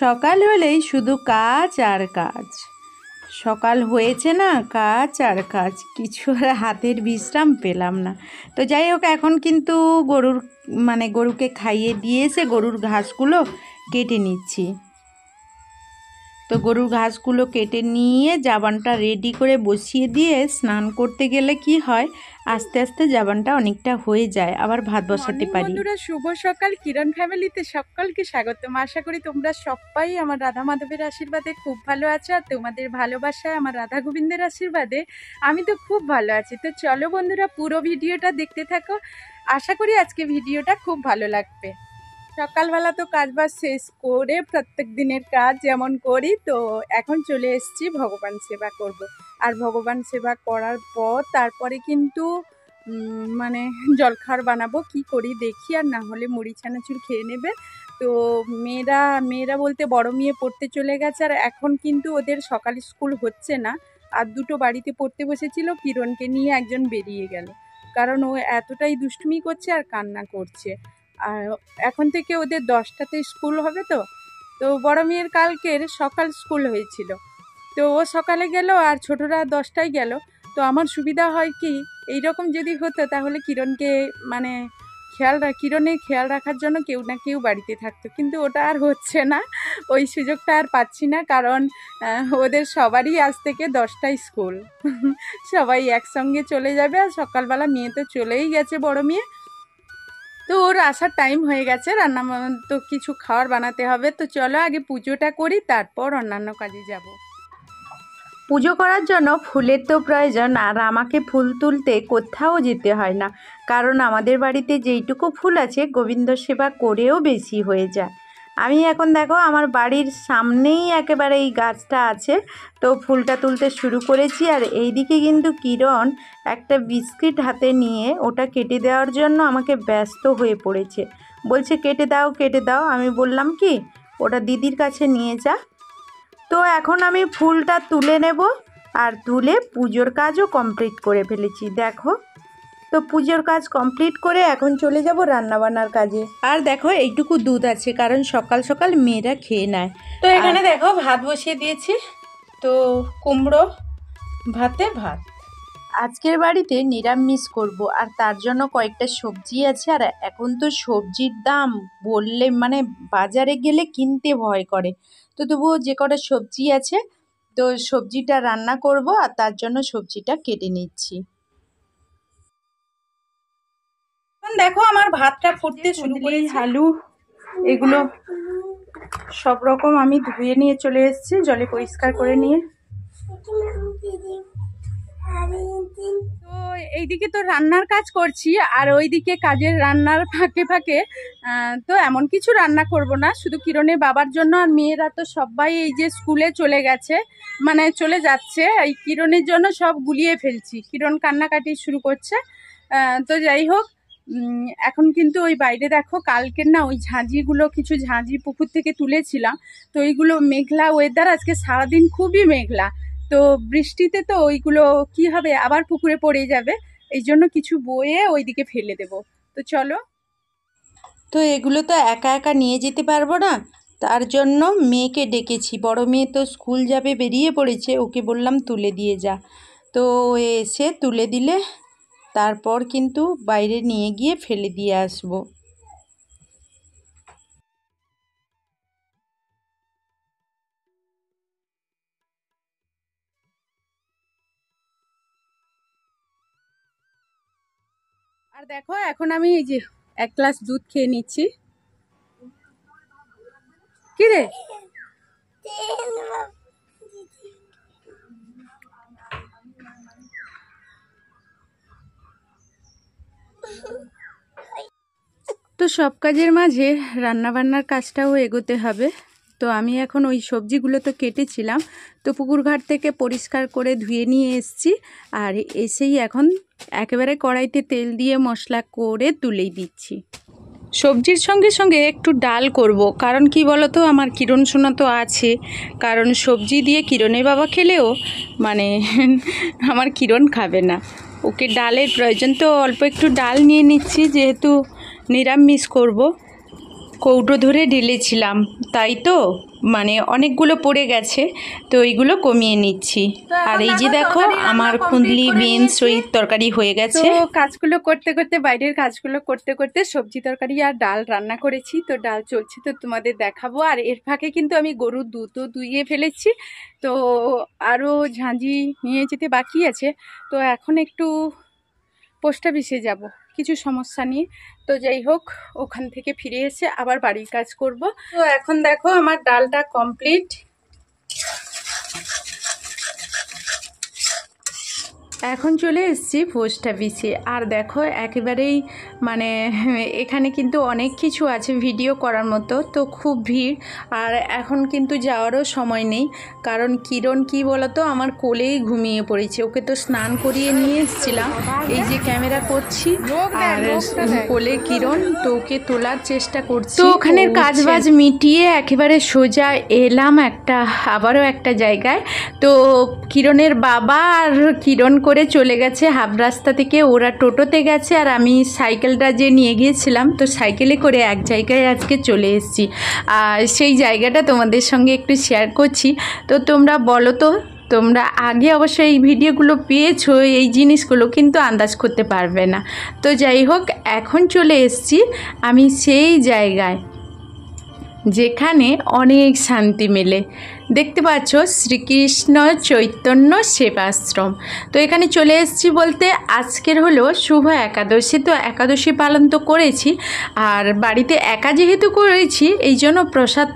সকাল হলেই শুধু কাজ আর কাজ। সকাল হয়েছে না, কাজ আর কাজ, কিছু আর হাতের বিশ্রাম পেলাম না। তো যাই হোক, এখন কিন্তু গরুকে খাইয়ে দিয়েছে, গরুর ঘাসগুলো কেটে নিচ্ছি। তো গরুর ঘাসগুলো কেটে নিয়ে জাবানটা রেডি করে বসিয়ে দিয়ে স্নান করতে গেলে কি হয়, আস্তে আস্তে জাবানটা অনেকটা হয়ে যায়, আবার ভাত বসাতে পারি। বন্ধুরা, শুভ সকাল। কিরণ ফ্যামিলিতে সকলকে স্বাগতম। আশা করি তোমরা সবাই আমার রাধা মাধবের আশীর্বাদে খুব ভালো আছো, আর তোমাদের ভালোবাসায় আমার রাধা গোবিন্দের আশীর্বাদে আমি তো খুব ভালো আছি। তো চলো বন্ধুরা, পুরো ভিডিওটা দেখতে থাকো। আশা করি আজকে ভিডিওটা খুব ভালো লাগবে। সকালবেলা তো কাজবাজ শেষ করে প্রত্যেক দিনের কাজ যেমন করি, তো এখন চলে এসেছি ভগবান সেবা করব। আর ভগবান সেবা করার পর তারপরে কিন্তু জলখাবার বানাবো। কি করি দেখি, আর না হলে মুড়ি চানাচুর খেয়ে নেবে। তো মেয়েরা বলতে বড় মেয়ে পড়তে চলে গেছে, আর এখন কিন্তু ওদের সকাল স্কুল হচ্ছে না। আর দুটো বাড়িতে পড়তে বসেছিল, কিরণকে নিয়ে একজন বেরিয়ে গেল, কারণ ও এতটাই দুষ্টুমি করছে আর কান্না করছে। আর এখন থেকে ওদের 10টাতে স্কুল হবে। তো বড় মেয়ের কালকের সকাল স্কুল হয়েছিল, তো ও সকালে গেল আর ছোটরা 10টায় গেল। তো আমার সুবিধা হয় কি, এইরকম যদি হতো তাহলে কিরণের খেয়াল রাখার জন্য কেউ না কেউ বাড়িতে থাকতো, কিন্তু ওটা আর হচ্ছে না, ওই সুযোগটা আর পাচ্ছি না। কারণ ওদের সবারই আজ থেকে 10টায় স্কুল, সবাই একসঙ্গে চলে যাবে। আর সকালবেলা মেয়ে তো চলেই গেছে, বড় মেয়ে, তো ওর আসার টাইম হয়ে গেছে। রান্না তো কিছু খাবার বানাতে হবে। তো চলো আগে পুজোটা করি, তারপর অন্যান্য কাজে যাব। পুজো করার জন্য ফুলের তো প্রয়োজন, আর আমাকে ফুল তুলতে কোথাও যেতে হয় না, কারণ আমাদের বাড়িতে যেইটুকু ফুল আছে গোবিন্দ সেবা করেও বেশি হয়ে যায়। আমি এখন দেখো আমার বাড়ির সামনেই একেবারে এই গাছটা আছে, তো ফুলটা তুলতে শুরু করেছি। আর এইদিকে কিন্তু কিরণ একটা বিস্কিট হাতে নিয়ে ওটা কেটে দেওয়ার জন্য আমাকে ব্যস্ত হয়ে পড়েছে, বলছে কেটে দাও কেটে দাও। আমি বললাম কি, ওটা দিদির কাছে নিয়ে যা। তো এখন আমি ফুলটা তুলে নেব, আর তুলে পুজোর কাজও কমপ্লিট করে ফেলেছি দেখো। তো পুজোর কাজ কমপ্লিট করে এখন চলে যাব রান্নাবান্নার কাজে। আর দেখো এইটুকু দুধ আছে, কারণ সকাল সকাল মেয়েরা খেয়ে নেয়। তো এখানে দেখো ভাত বসিয়ে দিয়েছি, তো কুমড়ো ভাতে ভাত। আজকের বাড়িতে নিরামিষ করব, আর তার জন্য কয়েকটা সবজি আছে। আর এখন তো সবজির দাম বললে বাজারে গেলে কিনতে ভয় করে, তো তবুও যে কটা সবজি আছে, তো সবজিটা রান্না করব, আর তার জন্য সবজিটা কেটে নিচ্ছি। দেখো আমার ভাতটা ফুটতে শুরু করেছি। আলু এগুলো সব রকম আমি ধুয়ে নিয়ে চলে এসেছি, জলে পরিষ্কার করে নিয়ে। তো এইদিকে তো রান্নার কাজ করছি, আর ওইদিকে কাজের রান্নার ফাঁকে ফাঁকে তো এমন কিছু রান্না করব না, শুধু কিরণের বাবার জন্য। আর মেয়েরা তো সবাই এই যে স্কুলে চলে গেছে, চলে যাচ্ছে, এই কিরণের জন্য সব গুলিয়ে ফেলছি। কিরণ কান্নাকাটি শুরু করছে। তো যাই হোক, এখন কিন্তু ওই বাইরে দেখো, কালকের না ওই কিছু ঝাঁঝি পুকুর থেকে তুলেছিলাম, তো ওইগুলো মেঘলা ওয়েদার, আজকে সারাদিন খুবই মেঘলা। তো বৃষ্টিতে তো ওইগুলো কি হবে, আবার পুকুরে পড়ে যাবে, এই জন্য কিছু বয়ে ওইদিকে ফেলে দেব। তো চলো। তো এগুলো তো একা একা নিয়ে যেতে পারবো না, তার জন্য মেয়েকে ডেকেছি। বড় মেয়ে তো স্কুল যাবে, বেরিয়ে পড়েছে, ওকে বললাম তুলে দিয়ে যা। তো এসে তুলে দিলে তারপর কিন্তু বাইরে নিয়ে গিয়ে ফেলে দিয়ে আসবো। আর দেখো এখন আমি এই যে 1 গ্লাস দুধ খেয়ে নিচ্ছি। কি রে, তো সব কাজের মাঝে রান্নাবান্নার কাজটাও এগোতে হবে। তো আমি এখন ওই সবজিগুলো তো কেটেছিলাম, তো পুকুর ঘাট থেকে পরিষ্কার করে ধুয়ে নিয়ে এসেছি। আর এসেই এখন একেবারে কড়াইতে তেল দিয়ে মশলা করে তুলেই দিচ্ছি। সবজির সঙ্গে সঙ্গে একটু ডাল করব, কারণ কি বলো তো, আমার কিরণ সোনা তো আছে, কারণ সবজি দিয়ে কিরণের বাবা খেলেও আমার কিরণ খাবে না, ওকে ডালের প্রয়োজন। তো অল্প একটু ডাল নিয়ে নিচ্ছি, যেহেতু নিরামিষ করব। কৌটো ধরে ঢেলেছিলাম, তাই তো মানে অনেকগুলো পড়ে গেছে, তো এইগুলো কমিয়ে নিচ্ছি। আর এই যে দেখো আমার কুঁদলি বিনস ওই তরকারি হয়ে গেছে। তো কাজগুলো করতে করতে, বাইরের কাজগুলো করতে করতে সবজি তরকারি আর ডাল রান্না করেছি, তো ডাল চলছে, তো তোমাদের দেখাবো। আর এর ফাঁকে কিন্তু আমি গরুর দুধও দুইয়ে ফেলেছি, তো আরও ঝাঁঝি নিয়ে যেতে বাকি আছে। তো এখন একটু পোস্ট অফিসে যাব কিছু সমস্যা নিয়ে, তো যাই হোক ওখান থেকে ফিরে এসে আবার বাড়ির কাজ করব। তো এখন দেখো আমার ডালটা কমপ্লিট। এখন চলে এসেছি পোস্ট অফিসে। আর দেখো একেবারেই মানে এখানে কিন্তু অনেক কিছু আছে ভিডিও করার মতো, তো খুব ভিড়। আর এখন কিন্তু যাওয়ারও সময় নেই, কারণ কিরণ কি বলতো আমার কোলেই ঘুমিয়ে পড়েছে। ওকে তো স্নান করিয়ে নিয়ে এসেছিলাম, এই যে ক্যামেরা করছি, আর কোলে কিরণ, তো ওকে তোলার চেষ্টা করছি। তো ওখানের কাজবাজ মিটিয়ে একেবারে সোজা এলাম আবারও একটা জায়গায়। তো কিরণের বাবা আর কিরণ করে চলে গেছে হাফ রাস্তা থেকে, ওরা টোটোতে গেছে, আর আমি সাইকেলটা যে নিয়ে গিয়েছিলাম, তো সাইকেলে করে এক জায়গায় আজকে চলে এসেছি। আর সেই জায়গাটা তোমাদের সঙ্গে একটু শেয়ার করছি। তো তোমরা বলো তো, তোমরা আগে অবশ্যই এই ভিডিওগুলো পেয়েছো, এই জিনিসগুলো কিন্তু আন্দাজ করতে পারবে না। তো যাই হোক এখন চলে এসেছি আমি সেই জায়গায় যেখানে অনেক শান্তি মেলে। দেখতে পাচ্ছ শ্রীকৃষ্ণ চৈতন্য সেবাশ্রম। তো এখানে চলে এসেছি বলতে আজকের হলো শুভ একাদশী, তো একাদশী পালন তো করেছি, আর বাড়িতে একা যেহেতু করেছি এই জন্য প্রসাদ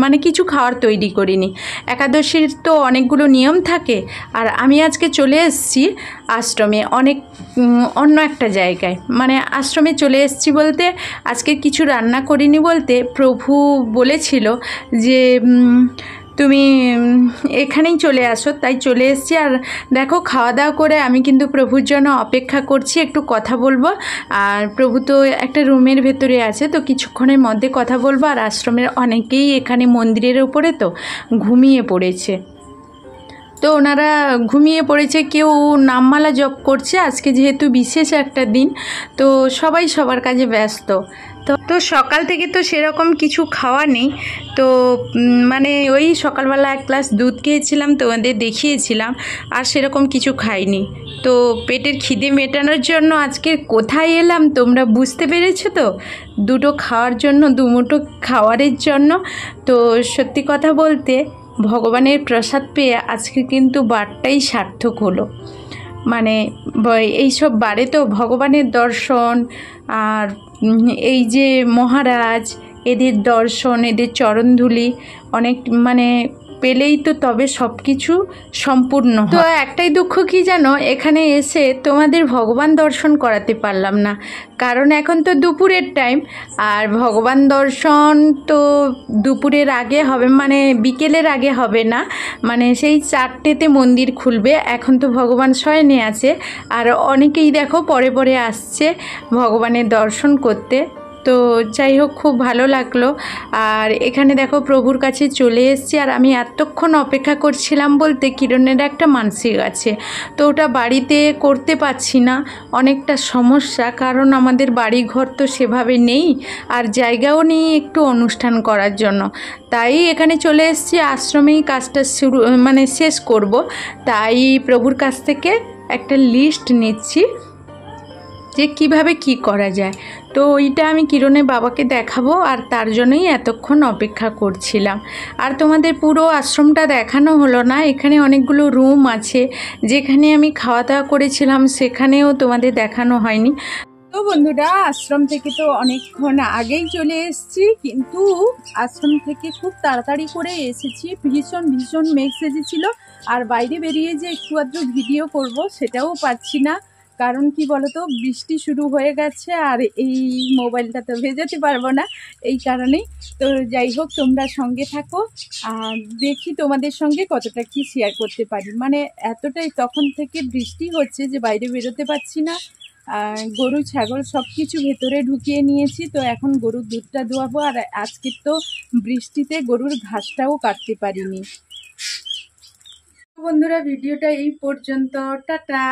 মানে কিছু খাওয়ার তৈরি করিনি। একাদশীর তো অনেকগুলো নিয়ম থাকে, আর আমি আজকে চলে এসেছি আশ্রমে, অন্য একটা জায়গায়, মানে আশ্রমে চলে এসেছি বলতে আজকে কিছু রান্না করিনি বলতে প্রভু বলেছিল যে তুমি এখানেই চলে আসো, তাই চলে এসেছি। আর দেখো খাওয়া দাওয়া করে আমি কিন্তু প্রভুর জন্য অপেক্ষা করছি, একটু কথা বলবো। আর প্রভু তো একটা রুমের ভেতরে আছে, তো কিছুক্ষণের মধ্যে কথা বলবো। আর আশ্রমের অনেকেই এখানে মন্দিরের উপরে তো ঘুমিয়ে পড়েছে, তো ওনারা ঘুমিয়ে পড়েছে, কেউ নামমালা জপ করছে। আজকে যেহেতু বিশেষ একটা দিন, তো সবাই সবার কাজে ব্যস্ত। তো সকাল থেকে তো সেরকম কিছু খাওয়া নেই, তো মানে ওই সকালবেলা এক গ্লাস দুধ খেয়েছিলাম, তোমাদের দেখিয়েছিলাম, আর সেরকম কিছু খাইনি। তো পেটের খিদে মেটানোর জন্য আজকে কোথায় এলাম তোমরা বুঝতে পেরেছো তো, দুটো খাওয়ার জন্য, দুমুঠো খাওয়ারের জন্য। তো সত্যি কথা বলতে ভগবানের প্রসাদ পেয়ে আজকে কিন্তু বারটাই সার্থক হলো। মানে এইসব বারে তো ভগবানের দর্শন, আর এই যে মহারাজ এদের দর্শন, এদের চরণধুলি অনেক মানে পেলেই তো তবে সব কিছু সম্পূর্ণ। তো একটাই দুঃখ কি জানো, এখানে এসে তোমাদের ভগবান দর্শন করাতে পারলাম না, কারণ এখন তো দুপুরের টাইম, আর ভগবান দর্শন তো দুপুরের আগে হবে, মানে বিকেলের আগে হবে না, মানে সেই 4টেতে মন্দির খুলবে। এখন তো ভগবান শয়নে আছে, আর অনেকেই দেখো পরে পরে আসছে ভগবানের দর্শন করতে। তো যাই হোক খুব ভালো লাগলো। আর এখানে দেখো প্রভুর কাছে চলে এসেছি, আর আমি এতক্ষণ অপেক্ষা করছিলাম বলতে কিরণের একটা মানসিক আছে, তো ওটা বাড়িতে করতে পারছি না, অনেকটা সমস্যা, কারণ আমাদের বাড়ি ঘর তো সেভাবে নেই, আর জায়গাও নেই একটু অনুষ্ঠান করার জন্য। তাই এখানে চলে এসেছি, আশ্রমেই কাজটা মানে শেষ করব। তাই প্রভুর কাছ থেকে একটা লিস্ট নিচ্ছি যে কিভাবে কি করা যায়। তো ওইটা আমি কিরণের বাবাকে দেখাবো, আর তার জন্যই এতক্ষণ অপেক্ষা করছিলাম। আর তোমাদের পুরো আশ্রমটা দেখানো হলো না, এখানে অনেকগুলো রুম আছে যেখানে আমি খাওয়া দাওয়া করেছিলাম, সেখানেও তোমাদের দেখানো হয়নি। তো বন্ধুরা আশ্রম থেকে তো অনেকক্ষণ আগেই চলে এসেছি, কিন্তু আশ্রম থেকে খুব তাড়াতাড়ি করে এসেছি, ভীষণ ভীষণ মেঘ সেজেছিল, আর বাইরে বেরিয়ে যে একটু আধটু ভিডিও করব সেটাও পাচ্ছি না, কারণ কি বলতো বৃষ্টি শুরু হয়ে গেছে, আর এই মোবাইলটা তো ভেজাতে পারবো না, এই কারণেই। তো যাই হোক তোমরা সঙ্গে থাকো, আর দেখি তোমাদের সঙ্গে কতটা কি শেয়ার করতে পারি। মানে এতটাই তখন থেকে বৃষ্টি হচ্ছে যে বাইরে বেরোতে পারছি না, গরু ছাগল সব কিছু ভেতরে ঢুকিয়ে নিয়েছি, তো এখন গরুর দুধটা দোয়াবো। আর আজকে তো বৃষ্টিতে গরুর ঘাসটাও কাটতে পারিনি। বন্ধুরা ভিডিওটা এই পর্যন্ত, টাটা।